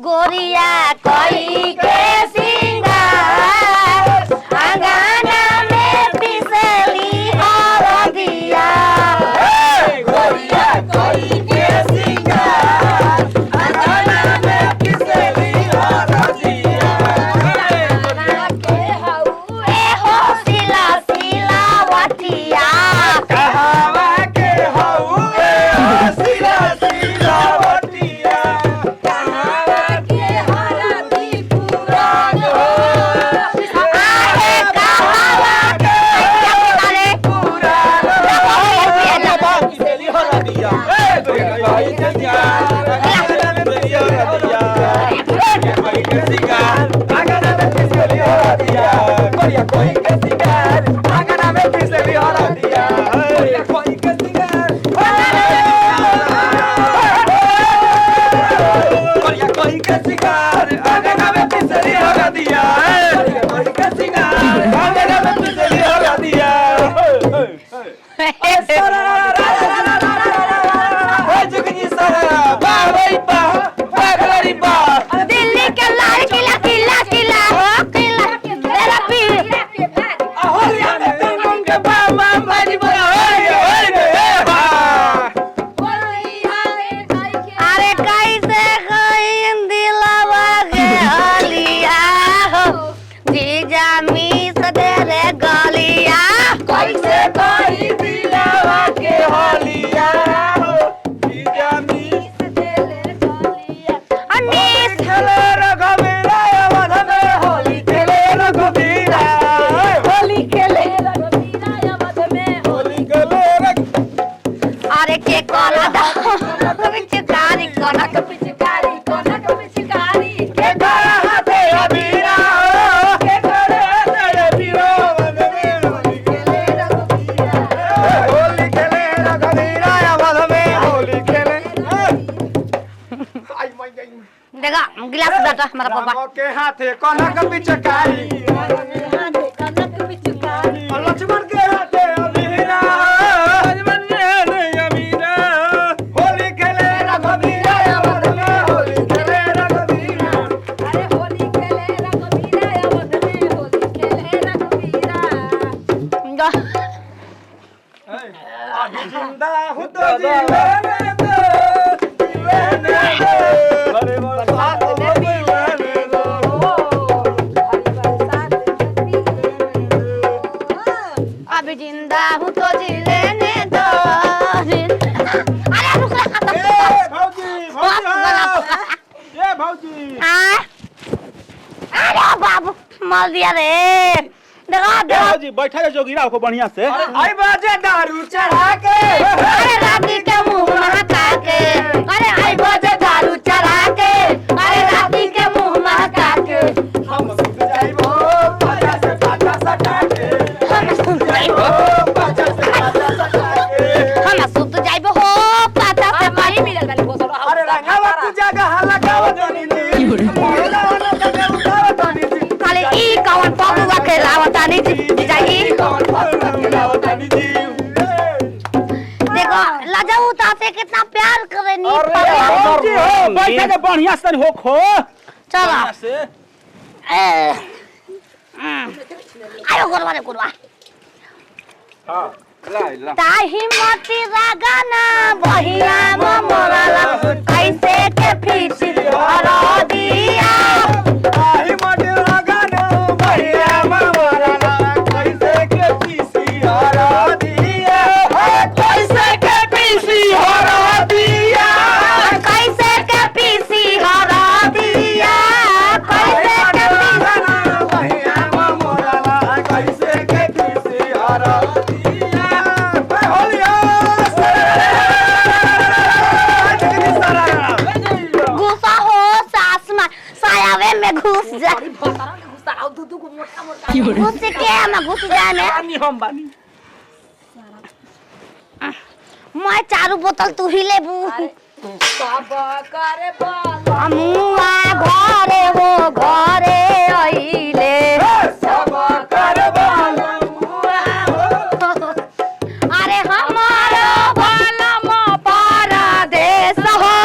गोरिया कोई के सिंगार अंगना में पिसली हरदिया गोरिया कोई के सिंगार अंगना में पिसली हरदिया के हउए हो सिला सिलावटिया कहावा के हउए सिला सिलावटिया कहावा के हरदी पुरान हो आहे कहावा के अरे पुरान हो पिसली हरदिया कोई के सिंगार अंगना में पिसली हरदिया कोई के सिंगार अंगना में पिसली हरदिया कोई के सिंगार अंगना में पिसली हरदिया कोई के सिंगार कोई के सिंगार अंगना में पिसली हरदिया कोई के सिंगार अंगना में पिसली हरदिया जुगनी सारा बाबई बा बागलरी बा दिल्ली के लाल किला किला किला किला मेरा पीर हरियाणा तुम के बाबा मारी बड़ा होय बा अरे कैसे कोई दिलवा के हलिया हो जीजा मीस दे रे गलिया कैसे कोई दिलावा के हलिया हो बीजामी अनीस खेले रघुवीरा अवध में होली खेले रघुवीरा होली खेले होली खेले अरे के कोला दा पिचकारी कनक पिचकारी के करा हाथे अबीरा के करे हाथे अबीरा अवध में होली खेले रघुवीरा अवध में होली खेले आई माय गई देखा गिलास बेटा हमारा पापा रामो के हाथे कनक पिचकारी और लक्ष्मण के हाथे अबीरा लक्ष्मण के हाथे अबीरा होली खेले रघुवीरा अवध में होली खेले रघुवीरा अभी जिंदा हूँ तो जीने दो अरे बरसात में जीने दो अभी जिंदा हूँ तो जी लेने दो अरे रुक खत्म ए भौजी भौजी ये भौजी अरे बाबू मार दिया रे देखो देखो भौजी बैठा है जोगिरा को बढ़िया से आई बाजे दारू चढ़ा के अरे राती के मुंह महका के अरे आई बजे दारू चढ़ा के अरे राती के मुंह महका के हम सुत जाइबो पाजा से पाजा सटा के हम सुत जाइबो पाजा से पाजा सटा के हम सुत जाइबो हो पाता से पाई मिलल वाली बोसो अरे रंगावा तू जगह लगाव तनी जी मोला वाला जगह उठाव तनी जी खाली ई कौन पगुआ के लावतानी जी जाई कौन फल तनी जी देखो लजाऊ ताते कितना प्यार करे नी भौजी हो बैठे के बढ़िया से हो खो चलो से आयो करवा रे करवा हां लाई ला ताही मती रागाना बहिया मोराला कैसे के फीस भरा दिया आई मोटे लगाना भैया ममराला कैसे के पीसी हरा दिया कैसे के पीसी हरा दिया कैसे के पीसी हरा दिया कैसे के पीसी भैया ममराला कैसे के पीसी हरा दिया होलिया गुस्सा हो सास मां सायावे में घुस जा घुस के मैं घुस जाए में हम बानी मैं चारू बोतल तू ही लेबू मुआ घरे हो घरे आइले सब करबान अरे हमारा भलम परदेश हो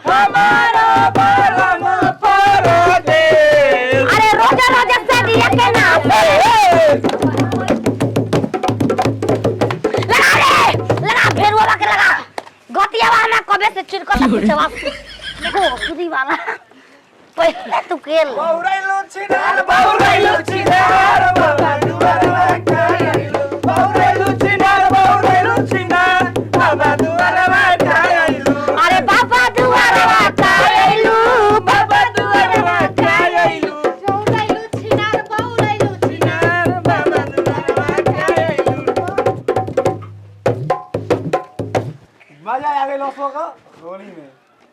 हमारा चिरकल पिछवा देखो सुधी वाला पहले तू केल बहुरैलो छिनार बाबा दुआरवा कायलो बहुरैलो छिनार बाबा दुआरवा कायलो अरे बाबा दुआरवा कायलो बाबा दुआरवा कायलो चौरैलो छिनार बहुरैलो छिनार बाबा दुआरवा कायलो मजा आ गई लोगों को होली में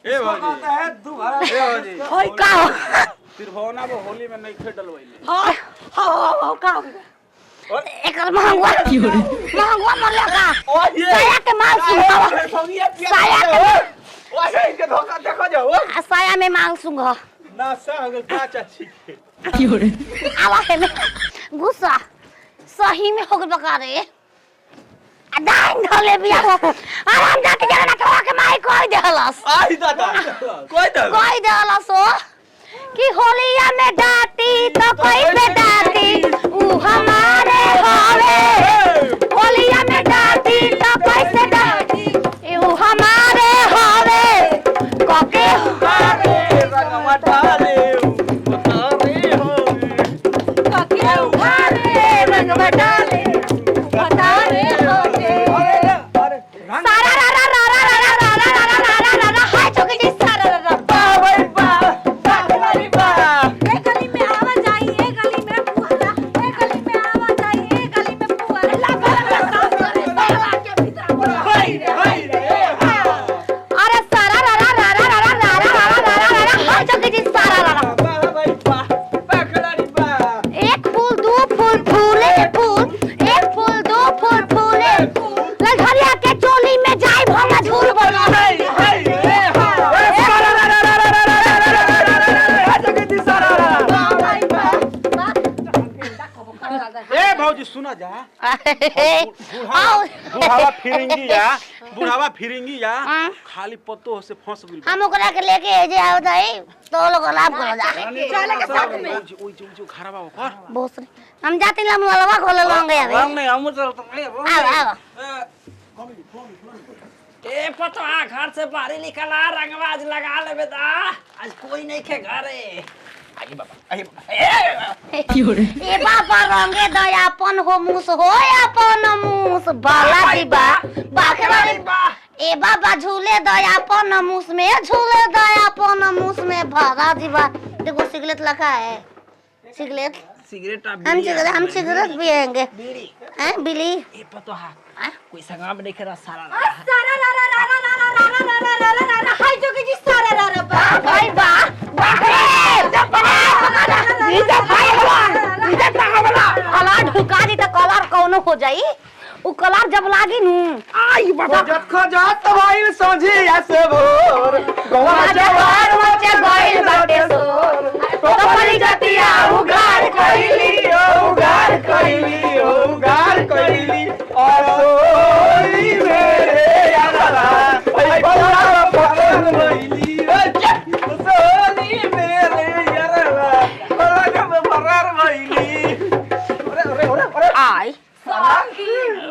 ए भाजी है दुआरा ए भाजी होय का त्रिभुवना वो होली में नहीं खेडल वइले हां का एकर महंगा मरले का साया के मांग सुंघा साया के ओए इनके धोखा देखो जो साया में मांग सुंघा ना सा अगर का चाची के आवा है में गुस्सा सही में हो गई बका रे दाइन ढले बिया आराम जाके जरा तो के माई कोई देहलस आई दादा कोई देहलस हो कि होलिया में डाटी तो कोई पे डाटी ऊ हमारे हवे होलिया में डाटी तो कोई से डाटी ऊ हमारे हवे कोके हमारे रंगवा डाले बतारे होवे कोके हमारे रंगवा डाले बतारे होवे सारा रा रा रा रा रा रा रा रा रा रा रा रा हाय चोके जी सारा रा रा बा भाई बा बाकरी बा ए गली में आवा जाई ए गली में पुआरा ए गली में आवा जाई ए गली में पुआरा लगा काम करे साला के भीतर हाय रे अरे सारा रा रा रा रा रा रा रा रा रा रा हाय चोके जी सारा रा रा बा भाई बा बाकरी बा एक फूल दो फूल फूले फूल एक फूल दो फूल फूले लड़खड़िया के चोली में जाई भंगा झूल बोला हाय रे सारा रा रा रा रा रा रा जगती सारा रा भाई बा ए भौजी सुना जा आओ बुढ़ावा फिरेंगी या हाँ। खाली पत्तो से फंस गइल हम ओकरा के लेके जे आओ जाई तो लोग लाभ करो जा चले के साथ में ओइ खराबा ओकर बहुत हम जाते ला मुलवा खोल लोंगे अभी रंग नहीं हम चल तो नहीं आओ ए पतवा घर से बाहर निकला रंगबाज लगा ले बेटा आज कोई नहीं खे घरे आई बाबा ए बाबा रंगे दयापन हो मुस हो अपन मुस बाला दीबा बाखरा बा ए बाबा झूले दयापन मुस में झूले दयापन मुस में भरा दीबा देखो सिगरेट लगा है सिगरेट सिगरेट हम सिगरेट पिएंगे बीड़ी हैं बिली ए पतवा कोई संगा में देखे सारा सारा रा रा रा रा रा रा रा रा रा रा रा रा हाय जो के जी सारा रा रा बा भाई बा इधर भाई हला कलर ढुका दी त कलर कौनो हो जाई उ कलर जब लागी नु आई बाबा खोजत भाई समझी ऐसे भोर गवा जवार मचे गइल बाटे सोर तो परी जतिया उगार कइली